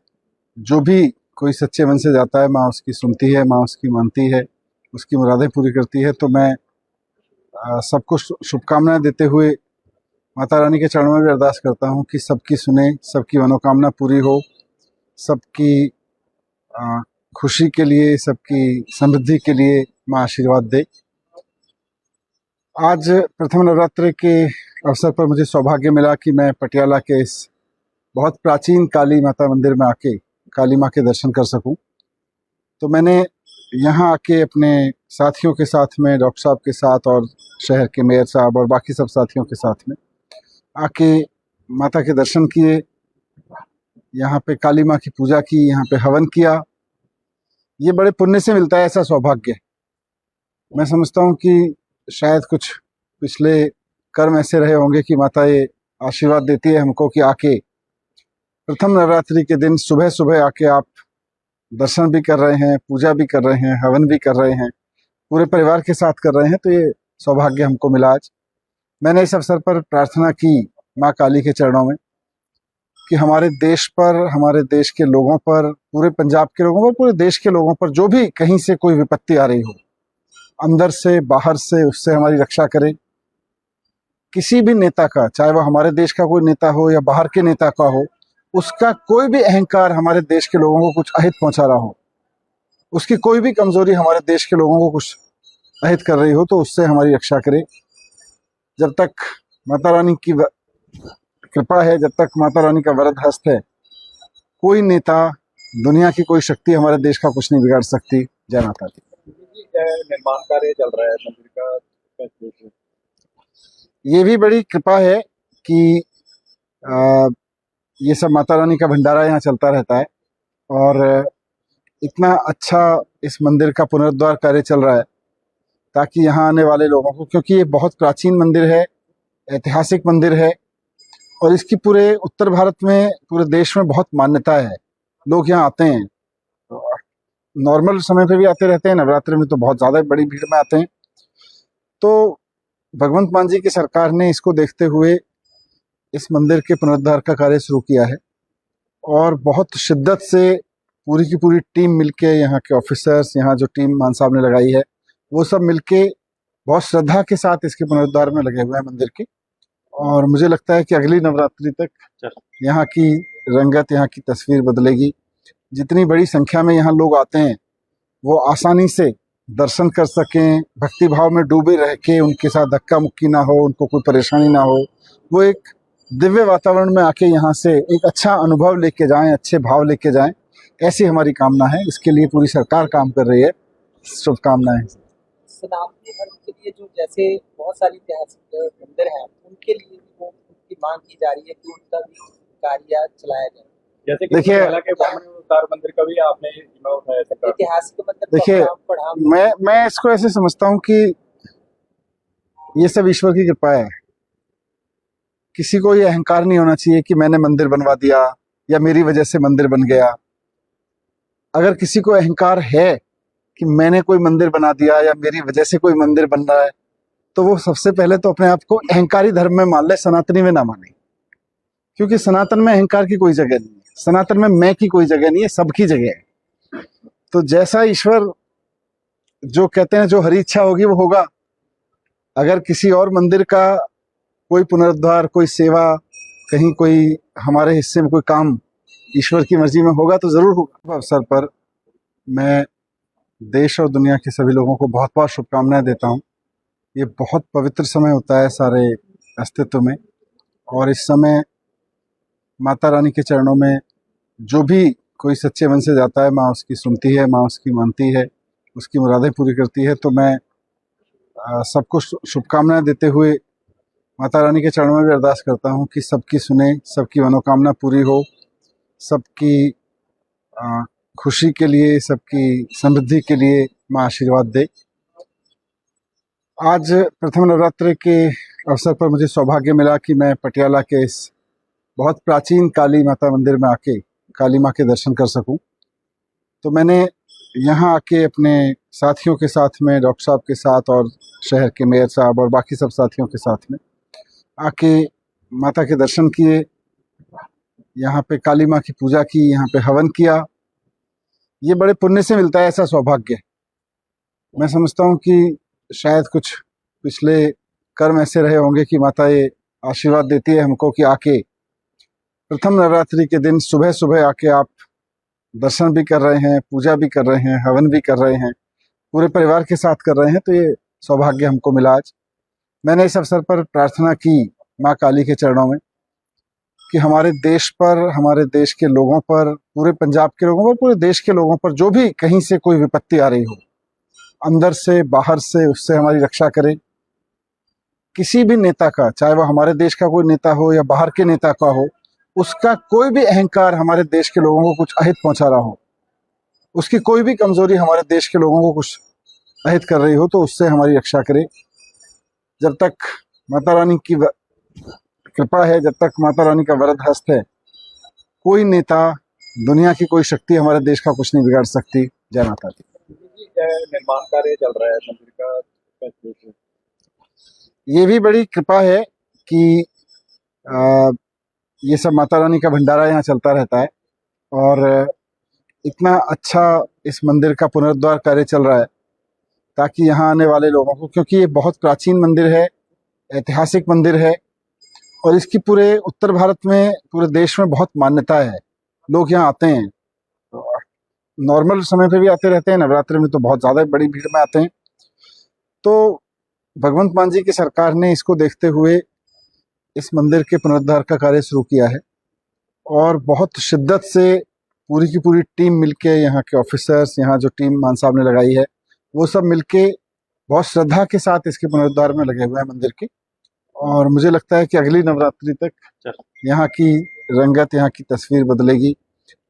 जो भी कोई सच्चे मन से जाता है, माँ उसकी सुनती है, माँ उसकी मानती है, उसकी मुरादें पूरी करती है। तो मैं सबको शुभकामनाएं देते हुए माता रानी के चरणों में भी अरदास करता हूँ कि सबकी सुने, सबकी मनोकामना पूरी हो, सबकी खुशी के लिए, सबकी समृद्धि के लिए माँ आशीर्वाद दे। आज प्रथम नवरात्रि के अवसर पर मुझे सौभाग्य मिला कि मैं पटियाला के इस बहुत प्राचीन काली माता मंदिर में आके काली माँ के दर्शन कर सकूं। तो मैंने यहाँ आके अपने साथियों के साथ में, डॉक्टर साहब के साथ और शहर के मेयर साहब और बाकी सब साथियों के साथ में आके माता के दर्शन किए, यहाँ पे काली माँ की पूजा की, यहाँ पे हवन किया। ये बड़े पुण्य से मिलता है ऐसा सौभाग्य। मैं समझता हूँ कि शायद कुछ पिछले कर्म ऐसे रहे होंगे कि माता ये आशीर्वाद देती है हमको कि आके प्रथम नवरात्रि के दिन सुबह सुबह आके आप दर्शन भी कर रहे हैं, पूजा भी कर रहे हैं, हवन भी कर रहे हैं, पूरे परिवार के साथ कर रहे हैं, तो ये सौभाग्य हमको मिला आज। मैंने इस अवसर पर प्रार्थना की माँ काली के चरणों में कि हमारे देश पर, हमारे देश के लोगों पर, पूरे पंजाब के लोगों पर, पूरे देश के लोगों पर जो भी कहीं से कोई विपत्ति आ रही हो, अंदर से बाहर से, उससे हमारी रक्षा करे। किसी भी नेता का, चाहे वो हमारे देश का कोई नेता हो या बाहर के नेता का हो, उसका कोई भी अहंकार हमारे देश के लोगों को कुछ अहित पहुंचा रहा हो, उसकी कोई भी कमजोरी हमारे देश के लोगों को कुछ अहित कर रही हो, तो उससे हमारी रक्षा करे। जब तक माता रानी की कृपा है, जब तक माता रानी का वरद हस्त है, कोई नेता, दुनिया की कोई शक्ति हमारे देश का कुछ नहीं बिगाड़ सकती। जय माता दी। निर्माण कार्य चल रहा है मंदिर का, कैसे देख रहे हैं? ये भी बड़ी कृपा है कि ये सब माता रानी का भंडारा यहाँ चलता रहता है और इतना अच्छा इस मंदिर का पुनरुद्धार कार्य चल रहा है ताकि यहाँ आने वाले लोगों को, क्योंकि ये बहुत प्राचीन मंदिर है, ऐतिहासिक मंदिर है और इसकी पूरे उत्तर भारत में, पूरे देश में बहुत मान्यता है। लोग यहाँ आते हैं, नॉर्मल समय पे भी आते रहते हैं, नवरात्रि में तो बहुत ज़्यादा बड़ी भीड़ में आते हैं। तो भगवंत मान जी की सरकार ने इसको देखते हुए इस मंदिर के पुनरुद्धार का कार्य शुरू किया है और बहुत शिद्दत से पूरी की पूरी टीम मिलके, यहाँ के ऑफिसर्स, यहाँ जो टीम मान साहब ने लगाई है, वो सब मिलके बहुत श्रद्धा के साथ इसके पुनरुद्धार में लगे हुए हैं मंदिर के। और मुझे लगता है कि अगली नवरात्रि तक यहाँ की रंगत, यहाँ की तस्वीर बदलेगी। जितनी बड़ी संख्या में यहाँ लोग आते हैं, वो आसानी से दर्शन कर सकें, भक्ति भाव में डूबे रह के, उनके साथ धक्का मुक्की ना हो, उनको कोई परेशानी ना हो, वो एक दिव्य वातावरण में आके यहाँ से एक अच्छा अनुभव लेके जाएं, अच्छे भाव लेके जाएं, ऐसी हमारी कामना है। इसके लिए पूरी सरकार काम कर रही है। शुभकामनाएं। सनातनी धर्म के लिए जो जैसे बहुत सारी ऐतिहासिक मंदिर हैं, उनके लिए भी वो उनकी मांग की जा रही है कि उनका भी कार्य चलाया जाए। जैसे कि देखिए, पटियाला के ब्रह्मोत्तार मंदिर का भी आपने जिम्मा उठाया सरकार ने। ऐतिहासिक मंदिर तो देखिए, अपना बढ़ा मैं इसको ऐसे समझता हूँ कि ये सब ईश्वर की कृपा है। किसी को ये अहंकार नहीं होना चाहिए कि मैंने मंदिर बनवा दिया या मेरी वजह से मंदिर बन गया। अगर किसी को अहंकार है कि मैंने कोई मंदिर बना दिया या मेरी वजह से कोई मंदिर बन रहा है, तो वो सबसे पहले तो अपने आप को अहंकारी धर्म में मान ले, सनातनी में ना माने। क्योंकि सनातन में अहंकार की कोई जगह नहीं है, सनातन में मैं की कोई जगह नहीं है, सबकी जगह है। तो जैसा ईश्वर जो कहते हैं, जो हरी इच्छा होगी वो होगा। अगर किसी और मंदिर का कोई पुनरुद्धार, कोई सेवा, कहीं कोई हमारे हिस्से में कोई काम ईश्वर की मर्जी में होगा तो जरूर होगा। अवसर पर मैं देश और दुनिया के सभी लोगों को बहुत बहुत शुभकामनाएं देता हूं। ये बहुत पवित्र समय होता है सारे अस्तित्व में, और इस समय माता रानी के चरणों में जो भी कोई सच्चे मन से जाता है, माँ उसकी सुनती है, माँ उसकी मानती है, उसकी मुरादें पूरी करती है। तो मैं सबको शुभकामनाएं देते हुए माता रानी के चरणों में भी अरदास करता हूँ कि सबकी सुने, सबकी मनोकामना पूरी हो, सबकी खुशी के लिए, सबकी समृद्धि के लिए माँ आशीर्वाद दे। आज प्रथम नवरात्रि के अवसर पर मुझे सौभाग्य मिला कि मैं पटियाला के इस बहुत प्राचीन काली माता मंदिर में आके काली माँ के दर्शन कर सकूं। तो मैंने यहाँ आके अपने साथियों के साथ में, डॉक्टर साहब के साथ और शहर के मेयर साहब और बाकी सब साथियों के साथ में आके माता के दर्शन किए, यहाँ पे काली माँ की पूजा की, यहाँ पे हवन किया। ये बड़े पुण्य से मिलता है ऐसा सौभाग्य। मैं समझता हूँ कि शायद कुछ पिछले कर्म ऐसे रहे होंगे कि माता ये आशीर्वाद देती है हमको कि आके प्रथम नवरात्रि के दिन सुबह सुबह आके आप दर्शन भी कर रहे हैं, पूजा भी कर रहे हैं, हवन भी कर रहे हैं, पूरे परिवार के साथ कर रहे हैं। तो ये सौभाग्य हमको मिला आज। मैंने इस अवसर पर प्रार्थना की माँ काली के चरणों में कि हमारे देश पर, हमारे देश के लोगों पर, पूरे पंजाब के लोगों पर, पूरे देश के लोगों पर जो भी कहीं से कोई विपत्ति आ रही हो, अंदर से बाहर से, उससे हमारी रक्षा करे। किसी भी नेता का, चाहे वह हमारे देश का कोई नेता हो या बाहर के नेता का हो, उसका कोई भी अहंकार हमारे देश के लोगों को कुछ अहित पहुंचा रहा हो, उसकी कोई भी कमजोरी हमारे देश के लोगों को कुछ अहित कर रही हो, तो उससे हमारी रक्षा करे। जब तक माता रानी की कृपा है, जब तक माता रानी का वरद हस्त है, कोई नेता, दुनिया की कोई शक्ति हमारे देश का कुछ नहीं बिगाड़ सकती। जय माता दी। निर्माण कार्य चल रहा है मंदिर का, कैसे देख रहे हैं? ये भी बड़ी कृपा है कि आ, ये सब माता रानी का भंडारा यहाँ चलता रहता है और इतना अच्छा इस मंदिर का पुनरुद्धार कार्य चल रहा है ताकि यहाँ आने वाले लोगों को, क्योंकि ये बहुत प्राचीन मंदिर है, ऐतिहासिक मंदिर है और इसकी पूरे उत्तर भारत में, पूरे देश में बहुत मान्यता है। लोग यहाँ आते हैं, नॉर्मल समय पे भी आते रहते हैं, नवरात्रि में तो बहुत ज़्यादा बड़ी भीड़ में आते हैं। तो भगवंत मान जी की सरकार ने इसको देखते हुए इस मंदिर के पुनरुद्धार का कार्य शुरू किया है और बहुत शिद्दत से पूरी की पूरी टीम मिलके, यहाँ के ऑफिसर्स, यहाँ जो टीम मान साहब ने लगाई है, वो सब मिलके बहुत श्रद्धा के साथ इसके पुनरुद्धार में लगे हुए हैं मंदिर के। और मुझे लगता है कि अगली नवरात्रि तक यहाँ की रंगत, यहाँ की तस्वीर बदलेगी।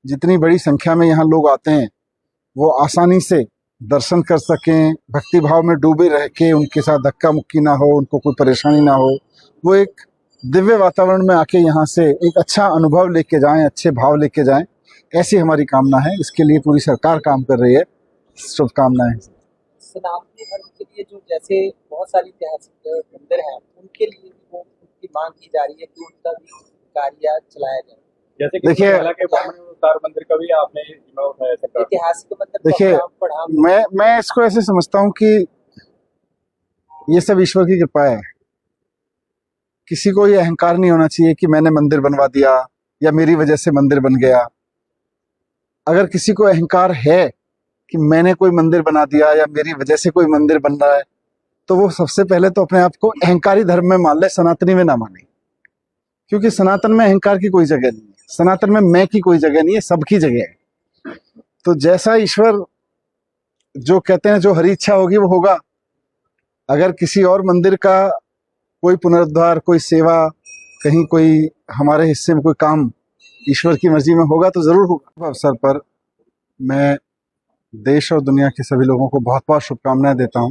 जितनी बड़ी संख्या में यहाँ लोग आते हैं, वो आसानी से दर्शन कर सकें, भक्ति भाव में डूबे रह के, उनके साथ धक्का मुक्की ना हो, उनको कोई परेशानी ना हो, वो एक दिव्य वातावरण में आके यहाँ से एक अच्छा अनुभव लेके जाएं, अच्छे भाव लेके जाएं, ऐसी हमारी कामना है। इसके लिए पूरी सरकार काम कर रही है। शुभकामनाएं। सनातनी धर्म के लिए जो जैसे बहुत सारी ऐतिहासिक मंदिर हैं, उनके लिए भी वो उनकी मांग की जा रही है कि उनका भी कार्य चलाया जाए। जैसे कि देखिए, पटियाला के ब्राह्मण अवतार मंदिर का भी आपने जिम्मा उठाया सरकार। ऐतिहासिक मंदिर को देखिए, अपना बढ़ावा मैं इसको ऐसे समझता हूँ कि ये सब ईश्वर की कृपा है। किसी को ये अहंकार नहीं होना चाहिए कि मैंने मंदिर बनवा दिया या मेरी वजह से मंदिर बन गया। अगर किसी को अहंकार है कि मैंने कोई मंदिर बना दिया या मेरी वजह से कोई मंदिर बन रहा है, तो वो सबसे पहले तो अपने आप को अहंकारी धर्म में मान ले, सनातनी में ना माने। क्योंकि सनातन में अहंकार की कोई जगह नहीं है, सनातन में मैं की कोई जगह नहीं है, सबकी जगह है। तो जैसा ईश्वर जो कहते हैं, जो हरी इच्छा होगी वो होगा। अगर किसी और मंदिर का कोई पुनरुद्धार, कोई सेवा, कहीं कोई हमारे हिस्से में कोई काम ईश्वर की मर्जी में होगा तो जरूर होगा। अवसर पर मैं देश और दुनिया के सभी लोगों को बहुत बहुत शुभकामनाएं देता हूं।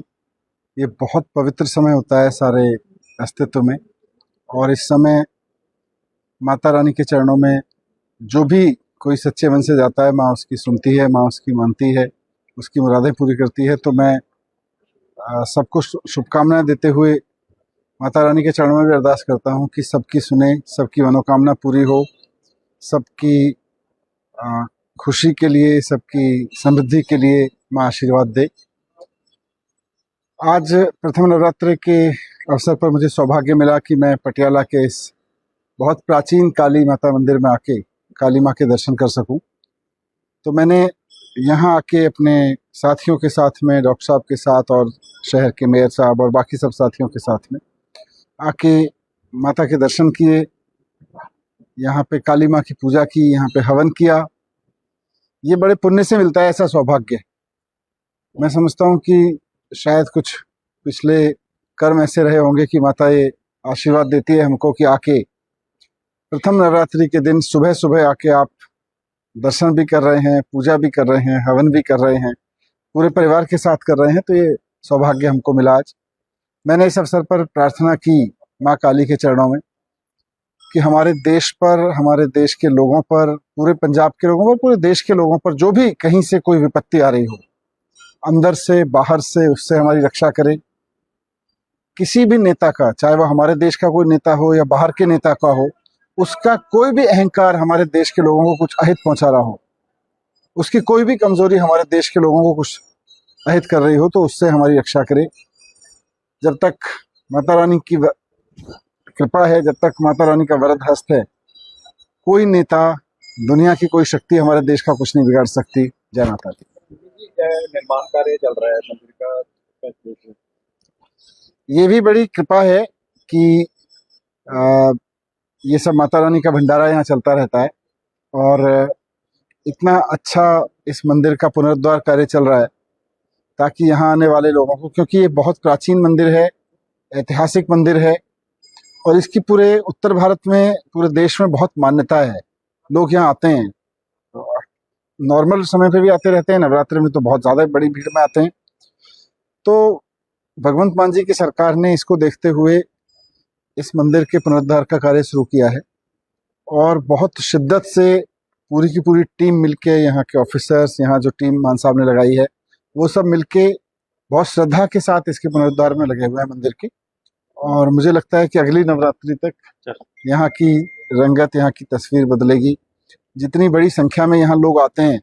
ये बहुत पवित्र समय होता है सारे अस्तित्व में, और इस समय माता रानी के चरणों में जो भी कोई सच्चे मन से जाता है, माँ उसकी सुनती है, माँ उसकी मानती है, उसकी मुरादें पूरी करती है। तो मैं सबको शुभकामनाएं देते हुए माता रानी के चरणों में भी अरदास करता हूँ कि सबकी सुने, सबकी मनोकामना पूरी हो, सबकी खुशी के लिए, सबकी समृद्धि के लिए माँ आशीर्वाद दे। आज प्रथम नवरात्रि के अवसर पर मुझे सौभाग्य मिला कि मैं पटियाला के इस बहुत प्राचीन काली माता मंदिर में आके काली माँ के दर्शन कर सकूं। तो मैंने यहाँ आके अपने साथियों के साथ में, डॉक्टर साहब के साथ और शहर के मेयर साहब और बाकी सब साथियों के साथ में आके माता के दर्शन किए, यहाँ पे काली माँ की पूजा की, यहाँ पे हवन किया। ये बड़े पुण्य से मिलता है ऐसा सौभाग्य। मैं समझता हूँ कि शायद कुछ पिछले कर्म ऐसे रहे होंगे कि माता ये आशीर्वाद देती है हमको कि आके प्रथम नवरात्रि के दिन सुबह सुबह आके आप दर्शन भी कर रहे हैं, पूजा भी कर रहे हैं, हवन भी कर रहे हैं, पूरे परिवार के साथ कर रहे हैं। तो ये सौभाग्य हमको मिला आज। मैंने इस अवसर पर प्रार्थना की माँ काली के चरणों में कि हमारे देश पर, हमारे देश के लोगों पर, पूरे पंजाब के लोगों पर, पूरे देश के लोगों पर जो भी कहीं से कोई विपत्ति आ रही हो, अंदर से बाहर से, उससे हमारी रक्षा करे। किसी भी नेता का, चाहे वह हमारे देश का कोई नेता हो या बाहर के नेता का हो, उसका कोई भी अहंकार हमारे देश के लोगों को कुछ अहित पहुंचा रहा हो, उसकी कोई भी कमजोरी हमारे देश के लोगों को कुछ अहित कर रही हो, तो उससे हमारी रक्षा करे। जब तक माता रानी की कृपा है, जब तक माता रानी का वरद हस्त है, कोई नेता, दुनिया की कोई शक्ति हमारे देश का कुछ नहीं बिगाड़ सकती। जय माता दी। निर्माण कार्य चल रहा है मंदिर का, कैसे देख रहे हैं? ये भी बड़ी कृपा है कि ये सब माता रानी का भंडारा यहाँ चलता रहता है और इतना अच्छा इस मंदिर का पुनरुद्धार कार्य चल रहा है ताकि यहाँ आने वाले लोगों को, क्योंकि ये बहुत प्राचीन मंदिर है, ऐतिहासिक मंदिर है और इसकी पूरे उत्तर भारत में, पूरे देश में बहुत मान्यता है। लोग यहाँ आते हैं, नॉर्मल समय पे भी आते रहते हैं, नवरात्रि में तो बहुत ज़्यादा बड़ी भीड़ में आते हैं। तो भगवंत मान जी की सरकार ने इसको देखते हुए इस मंदिर के पुनरुद्धार का कार्य शुरू किया है और बहुत शिद्दत से पूरी की पूरी टीम मिलके, यहाँ के ऑफिसर्स, यहाँ जो टीम मान साहब ने लगाई है, वो सब मिलके बहुत श्रद्धा के साथ इसके पुनरुद्धार में लगे हुए हैं मंदिर के। और मुझे लगता है कि अगली नवरात्रि तक यहाँ की रंगत, यहाँ की तस्वीर बदलेगी। जितनी बड़ी संख्या में यहाँ लोग आते हैं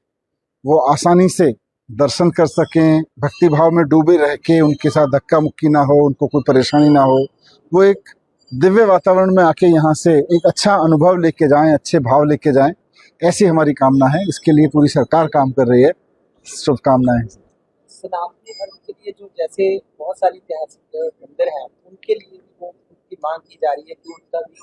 वो आसानी से दर्शन कर सकें, भक्ति भाव में डूबे रह के, उनके साथ धक्का मुक्की ना हो, उनको कोई परेशानी ना हो, वो एक दिव्य वातावरण में आके यहाँ से एक अच्छा अनुभव लेके जाएं, अच्छे भाव लेके जाएं, ऐसी हमारी कामना है। इसके लिए पूरी सरकार काम कर रही है। शुभकामनाएं। सनातनी धर्म के लिए जो जैसे बहुत सारी ऐतिहासिक मंदिर हैं उनके लिए भी वो उनकी मांग की जा रही है कि उनका भी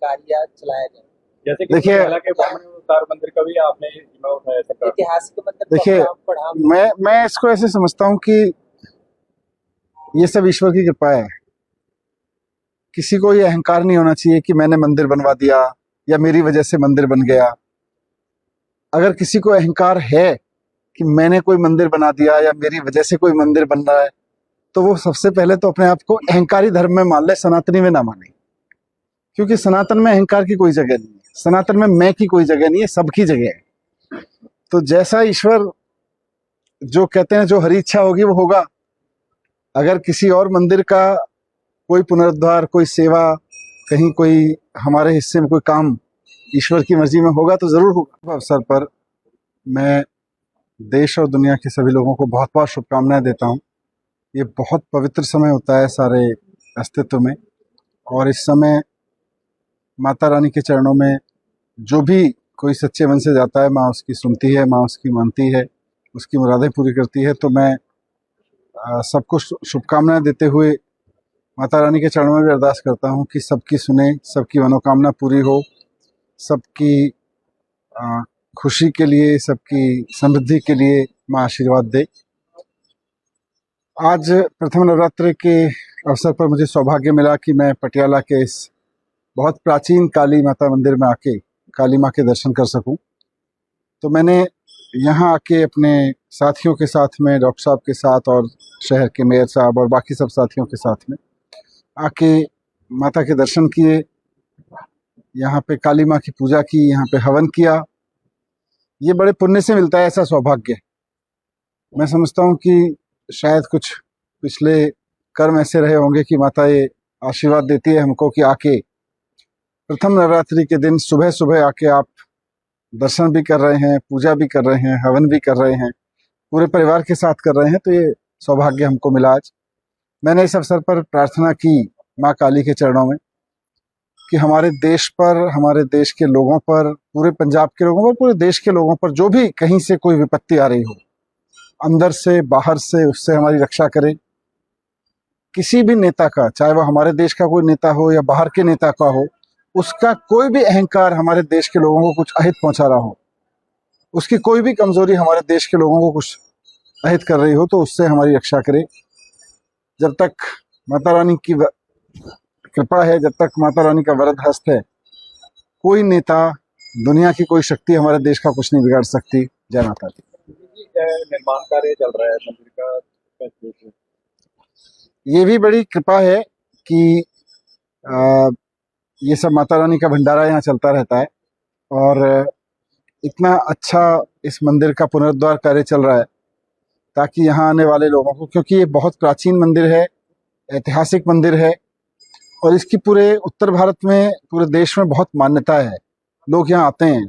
कार्य चलाया जाए। जैसे कि देखिए, केरला के बामनी अवतार मंदिर का भी आपने जिम्मा उठाया सरकार से। ऐतिहासिक मंदिर तो देखिए, अपने आप बढ़ा मैं इसको ऐसे समझता हूँ कि ये सब ईश्वर की कृपा है। किसी को ये अहंकार नहीं होना चाहिए कि मैंने मंदिर बनवा दिया या मेरी वजह से मंदिर बन गया। अगर किसी को अहंकार है कि मैंने कोई मंदिर बना दिया या मेरी वजह से कोई मंदिर बन रहा है, तो वो सबसे पहले तो अपने आप को अहंकारी धर्म में मान ले, सनातनी में ना माने। क्योंकि सनातन में अहंकार की कोई जगह नहीं है, सनातन में मैं की कोई जगह नहीं है, सबकी जगह है। तो जैसा ईश्वर जो कहते हैं, जो हरी इच्छा होगी वो होगा। अगर किसी और मंदिर का कोई पुनरुद्धार, कोई सेवा, कहीं कोई हमारे हिस्से में कोई काम ईश्वर की मर्जी में होगा तो जरूर होगा। अवसर पर मैं देश और दुनिया के सभी लोगों को बहुत बहुत शुभकामनाएं देता हूं। ये बहुत पवित्र समय होता है सारे अस्तित्व में और इस समय माता रानी के चरणों में जो भी कोई सच्चे मन से जाता है, माँ उसकी सुनती है, माँ उसकी मानती है, उसकी मुरादें पूरी करती है। तो मैं सबको शुभकामनाएं देते हुए माता रानी के चरणों में भी अरदास करता हूँ कि सबकी सुने, सबकी मनोकामना पूरी हो, सबकी खुशी के लिए, सबकी समृद्धि के लिए माँ आशीर्वाद दे। आज प्रथम नवरात्रि के अवसर पर मुझे सौभाग्य मिला कि मैं पटियाला के इस बहुत प्राचीन काली माता मंदिर में आके काली माँ के दर्शन कर सकूं। तो मैंने यहाँ आके अपने साथियों के साथ में, डॉक्टर साहब के साथ और शहर के मेयर साहब और बाकी सब साथियों के साथ में आके माता के दर्शन किए, यहाँ पे काली माँ की पूजा की, यहाँ पे हवन किया। ये बड़े पुण्य से मिलता है ऐसा सौभाग्य। मैं समझता हूँ कि शायद कुछ पिछले कर्म ऐसे रहे होंगे कि माता ये आशीर्वाद देती है हमको कि आके प्रथम नवरात्रि के दिन सुबह सुबह आके आप दर्शन भी कर रहे हैं, पूजा भी कर रहे हैं, हवन भी कर रहे हैं, पूरे परिवार के साथ कर रहे हैं। तो ये सौभाग्य हमको मिला आज। मैंने इस अवसर पर प्रार्थना की माँ काली के चरणों में कि हमारे देश पर, हमारे देश के लोगों पर, पूरे पंजाब के लोगों पर, पूरे देश के लोगों पर जो भी कहीं से कोई विपत्ति आ रही हो, अंदर से बाहर से, उससे हमारी रक्षा करे। किसी भी नेता का, चाहे वो हमारे देश का कोई नेता हो या बाहर के नेता का हो, उसका कोई भी अहंकार हमारे देश के लोगों को कुछ अहित पहुंचा रहा हो, उसकी कोई भी कमजोरी हमारे देश के लोगों को कुछ अहित कर रही हो, तो उससे हमारी रक्षा करे। जब तक माता रानी की कृपा है, जब तक माता रानी का वरद हस्त है, कोई नेता, दुनिया की कोई शक्ति हमारे देश का कुछ नहीं बिगाड़ सकती। जय माता दी। निर्माण कार्य चल रहा है मंदिर का, ये भी बड़ी कृपा है कि ये सब माता रानी का भंडारा यहाँ चलता रहता है और इतना अच्छा इस मंदिर का पुनरुद्धार कार्य चल रहा है ताकि यहाँ आने वाले लोगों को, क्योंकि ये बहुत प्राचीन मंदिर है, ऐतिहासिक मंदिर है और इसकी पूरे उत्तर भारत में, पूरे देश में बहुत मान्यता है। लोग यहाँ आते हैं,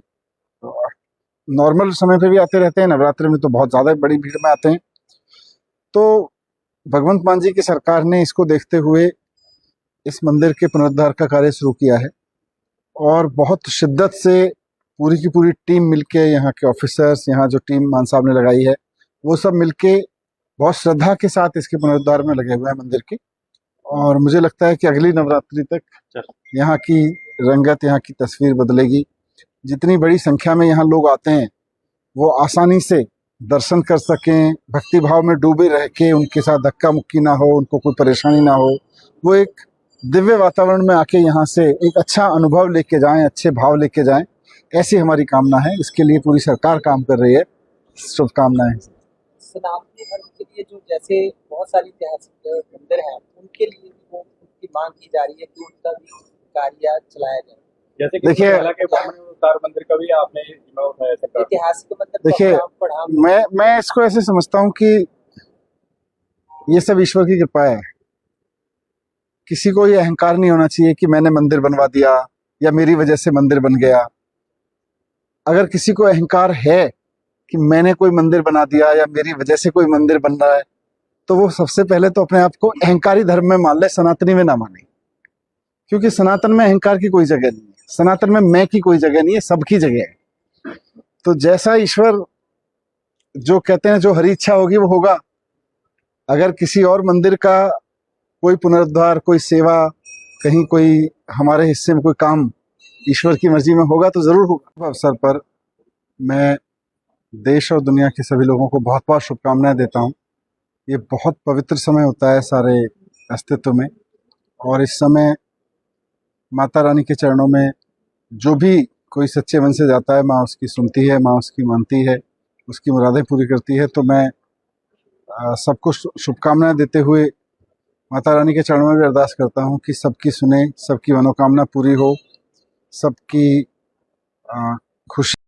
नॉर्मल समय पे भी आते रहते हैं, नवरात्रि में तो बहुत ज़्यादा बड़ी भीड़ में आते हैं। तो भगवंत मान जी की सरकार ने इसको देखते हुए इस मंदिर के पुनरुद्धार का कार्य शुरू किया है और बहुत शिद्दत से पूरी की पूरी टीम मिलके, यहाँ के ऑफिसर्स, यहाँ जो टीम मान साहब ने लगाई है, वो सब मिलके बहुत श्रद्धा के साथ इसके पुनरुद्धार में लगे हुए हैं मंदिर के। और मुझे लगता है कि अगली नवरात्रि तक यहाँ की रंगत, यहाँ की तस्वीर बदलेगी। जितनी बड़ी संख्या में यहाँ लोग आते हैं वो आसानी से दर्शन कर सकें, भक्ति भाव में डूबे रह के उनके साथ धक्का मुक्की ना हो, उनको कोई परेशानी ना हो, वो एक दिव्य वातावरण में आके यहाँ से एक अच्छा अनुभव लेके जाएं, अच्छे भाव लेके जाएं, ऐसी हमारी कामना है। इसके लिए पूरी सरकार काम कर रही है। शुभकामनाएं। सनातनी धर्म के लिए जो जैसे बहुत सारी ऐतिहासिक मंदिर हैं उनके लिए भी वो उनकी मांग की जा रही है कि उनका भी कार्य चलाया जाए। जैसे कि देखिए- पटियाला के ब्राह्मण अवतार मंदिर का भी आपने जिम्मा उठाया सरकार को। ऐतिहासिक मंदिर तो देखिए, अपने आप बढ़ा मैं इसको ऐसे समझता हूँ कि ये सब ईश्वर की कृपा है। किसी को ये अहंकार नहीं होना चाहिए कि मैंने मंदिर बनवा दिया या मेरी वजह से मंदिर बन गया। अगर किसी को अहंकार है कि मैंने कोई मंदिर बना दिया या मेरी वजह से कोई मंदिर बन रहा है, तो वो सबसे पहले तो अपने आप को अहंकारी धर्म में मान ले, सनातनी में ना माने। क्योंकि सनातन में अहंकार की कोई जगह नहीं है, सनातन में मैं की कोई जगह नहीं है, सबकी जगह है। तो जैसा ईश्वर जो कहते हैं, जो हरी इच्छा होगी वो होगा। अगर किसी और मंदिर का कोई पुनरुद्धार, कोई सेवा, कहीं कोई हमारे हिस्से में कोई काम ईश्वर की मर्जी में होगा तो जरूर होगा। अवसर पर मैं देश और दुनिया के सभी लोगों को बहुत बहुत शुभकामनाएं देता हूं। ये बहुत पवित्र समय होता है सारे अस्तित्व में, और इस समय माता रानी के चरणों में जो भी कोई सच्चे मन से जाता है, माँ उसकी सुनती है, माँ उसकी मानती है, उसकी मुरादें पूरी करती है। तो मैं सबको शुभकामनाएं देते हुए माता रानी के चरणों में भी अरदास करता हूँ कि सबकी सुने, सबकी मनोकामना पूरी हो, सबकी खुशी